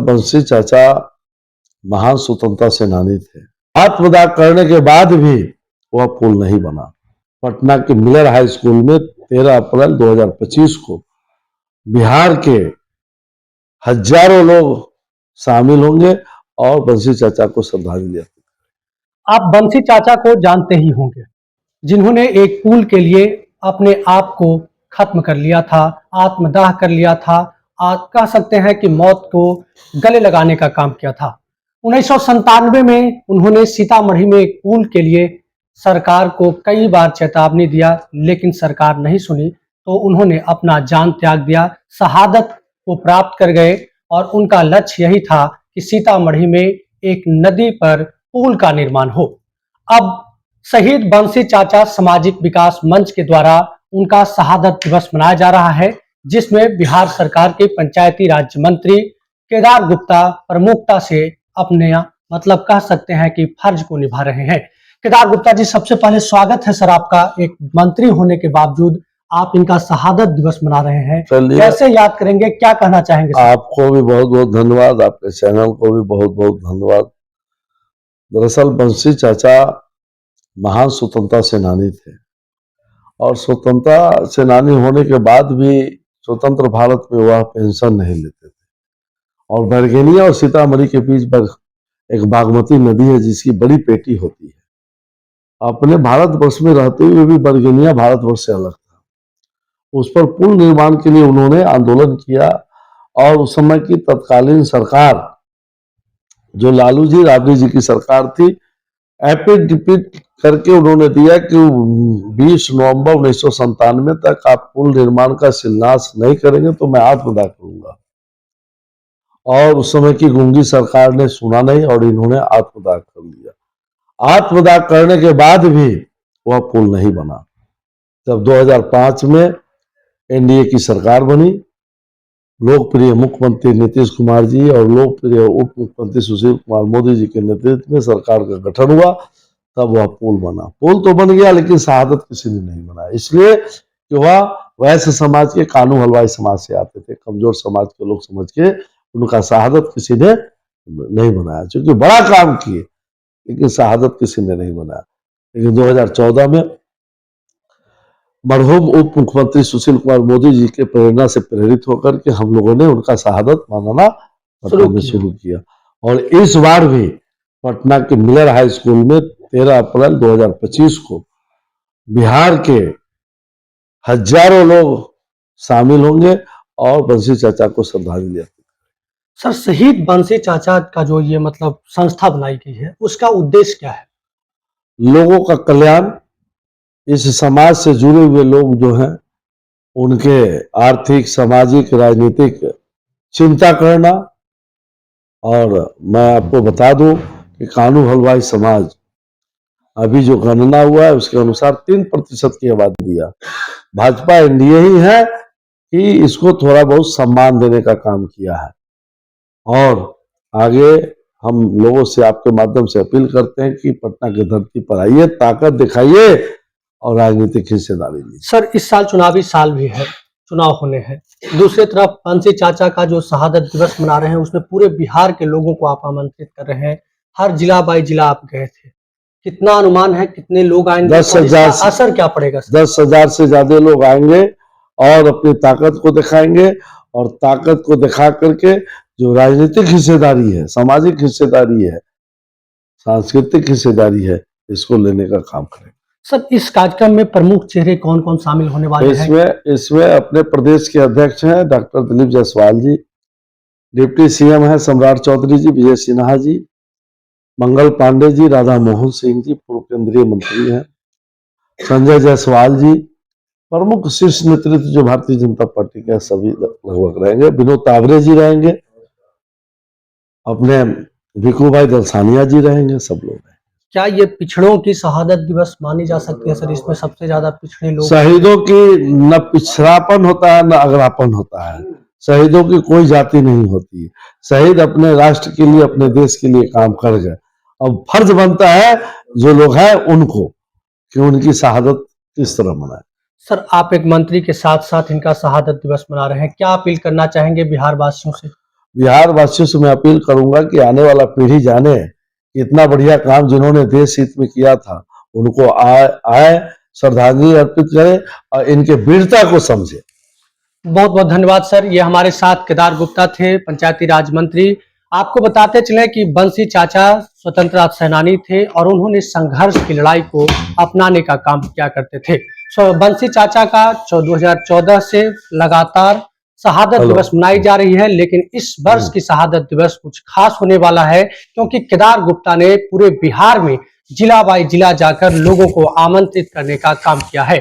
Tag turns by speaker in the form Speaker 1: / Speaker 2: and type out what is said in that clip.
Speaker 1: बंसी चाचा महान स्वतंत्रता सेनानी थे। आत्मदाह करने के बाद भी वह पुल नहीं बना। पटना के मिलर हाई स्कूल में 13 अप्रैल 2025 को बिहार के हजारों लोग शामिल होंगे और बंसी चाचा को श्रद्धांजलि।
Speaker 2: आप बंसी चाचा को जानते ही होंगे, जिन्होंने एक पुल के लिए अपने आप को खत्म कर लिया था, आत्मदाह कर लिया था। आप कह सकते हैं कि मौत को गले लगाने का काम किया था। 1997 में उन्होंने सीतामढ़ी में एक पुल के लिए सरकार को कई बार चेतावनी दिया, लेकिन सरकार नहीं सुनी, तो उन्होंने अपना जान त्याग दिया, शहादत को प्राप्त कर गए। और उनका लक्ष्य यही था कि सीतामढ़ी में एक नदी पर पुल का निर्माण हो। अब शहीद बंसी चाचा सामाजिक विकास मंच के द्वारा उनका शहादत दिवस मनाया जा रहा है, जिसमें बिहार सरकार के पंचायती राज मंत्री केदार गुप्ता प्रमुखता से अपने मतलब कह सकते हैं कि फर्ज को निभा रहे हैं। केदार गुप्ता जी, सबसे पहले स्वागत है सर आपका। एक मंत्री होने के बावजूद आप इनका शहादत दिवस मना रहे हैं, कैसे याद करेंगे, क्या कहना चाहेंगे सर?
Speaker 1: आपको भी बहुत बहुत धन्यवाद, आपके चैनल को भी बहुत बहुत धन्यवाद। दरअसल बंसी चाचा महान स्वतंत्रता सेनानी थे और स्वतंत्रता सेनानी होने के बाद भी स्वतंत्र भारत में वह पेंशन नहीं लेते थे। और बरगेनिया और सीतामढ़ी के बीच एक बागमती नदी है जिसकी बड़ी पेटी होती है। अपने भारतवर्ष में रहते हुए भी बरगेनिया भारतवर्ष से अलग था। उस पर पुल निर्माण के लिए उन्होंने आंदोलन किया और उस समय की तत्कालीन सरकार जो लालू जी राबड़ी जी की सरकार थी, एफिडेविट करके उन्होंने दिया कि 20 नवंबर 1997 तक आप पुल निर्माण का शिलान्यास नहीं करेंगे तो मैं आत्मदाह करूंगा। और उस समय की गुंगी सरकार ने सुना नहीं और इन्होंने आत्मदाह कर लिया। आत्मदाह करने के बाद भी वह पुल नहीं बना। जब 2005 में एनडीए की सरकार बनी, लोकप्रिय मुख्यमंत्री नीतीश कुमार जी और लोकप्रिय उप मुख्यमंत्री सुशील कुमार मोदी जी के नेतृत्व में सरकार का गठन हुआ, तब वह पुल बना। पुल तो बन गया लेकिन शहादत किसी ने नहीं बनाया, इसलिए कि वह वैश्य समाज के कानू हलवाई समाज से आते थे। कमजोर समाज के लोग समझ के उनका शहादत किसी ने नहीं बनाया, क्योंकि बड़ा काम किए लेकिन शहादत किसी ने नहीं बनाया। लेकिन 2014 में मरहूम उप मुख्यमंत्री सुशील कुमार मोदी जी के प्रेरणा से प्रेरित होकर के हम लोगों ने उनका शहादत मनाना पटना में शुरू किया। और इस बार भी पटना के मिलर हाई स्कूल में 13 अप्रैल 2025 को बिहार के हजारों लोग शामिल होंगे और बंसी चाचा को श्रद्धांजलि।
Speaker 2: सर, शहीद बंसी चाचा का जो ये मतलब संस्था बनाई गई है, उसका उद्देश्य क्या है?
Speaker 1: लोगों का कल्याण, इस समाज से जुड़े हुए लोग जो हैं उनके आर्थिक, सामाजिक, राजनीतिक चिंता करना। और मैं आपको बता दूं कि कानू हलवाई समाज अभी जो गणना हुआ है उसके अनुसार 3% की आबादी दिया। भाजपा एनडीए ही है कि इसको थोड़ा बहुत सम्मान देने का काम किया है। और आगे हम लोगों से आपके माध्यम से अपील करते हैं कि पटना की धरती पर आइए, ताकत दिखाइए और राजनीतिक हिस्सेदारी लीजिए।
Speaker 2: सर, इस साल चुनावी साल भी है, चुनाव होने हैं। दूसरी तरफ बंसी चाचा का जो शहादत दिवस मना रहे हैं, उसमें पूरे बिहार के लोगों को आप आमंत्रित कर रहे हैं। हर जिला बाई जिला आप गए थे, कितना अनुमान है कितने लोग आएंगे?
Speaker 1: 10,000।
Speaker 2: असर क्या पड़ेगा?
Speaker 1: 10,000 से ज्यादा लोग आएंगे और अपनी ताकत को दिखाएंगे। और ताकत को दिखा करके जो राजनीतिक हिस्सेदारी है, सामाजिक हिस्सेदारी है, सांस्कृतिक हिस्सेदारी है, इसको लेने का काम करें।
Speaker 2: सर, इस कार्यक्रम में प्रमुख चेहरे कौन कौन शामिल होने वाले हैं?
Speaker 1: इसमें अपने प्रदेश के अध्यक्ष हैं डॉक्टर दिलीप जायसवाल जी, डिप्टी सीएम हैं सम्राट चौधरी जी, विजय सिन्हा जी, मंगल पांडे जी, राधा मोहन सिंह जी पूर्व केंद्रीय मंत्री हैं, संजय जायसवाल जी, प्रमुख शीर्ष नेतृत्व जो भारतीय जनता पार्टी के सभी लगभग रहेंगे, विनोद तावरे जी रहेंगे, अपने भिखू भाई दलसानिया जी रहेंगे, सब लोग हैं।
Speaker 2: क्या ये पिछड़ों की शहादत दिवस मानी जा सकती है सर? इसमें सबसे ज्यादा पिछड़े लोग,
Speaker 1: शहीदों की न पिछड़ापन होता है न अगरापन होता है। शहीदों की कोई जाति नहीं होती है। शहीद अपने राष्ट्र के लिए, अपने देश के लिए काम कर गए। अब फर्ज बनता है जो लोग हैं उनको कि उनकी शहादत किस तरह मनाए।
Speaker 2: सर, आप एक मंत्री के साथ साथ इनका शहादत दिवस मना रहे हैं, क्या अपील करना चाहेंगे बिहार वासियों से?
Speaker 1: बिहार वासियों से मैं अपील करूंगा कि आने वाला पीढ़ी जाने कि इतना बढ़िया काम जिन्होंने देश हित में किया था, उनको आए श्रद्धांजलि अर्पित करें और इनके वीरता को समझे।
Speaker 2: बहुत बहुत धन्यवाद सर। ये हमारे साथ केदार गुप्ता थे, पंचायती राज मंत्री। आपको बताते चले कि बंसी चाचा स्वतंत्रता सेनानी थे और उन्होंने संघर्ष की लड़ाई को अपनाने का काम किया करते थे। बंसी चाचा का 2014 से लगातार शहादत दिवस मनाई जा रही है, लेकिन इस वर्ष की शहादत दिवस कुछ खास होने वाला है, क्योंकि केदार गुप्ता ने पूरे बिहार में जिला बाई जिला जाकर लोगों को आमंत्रित करने का काम किया है।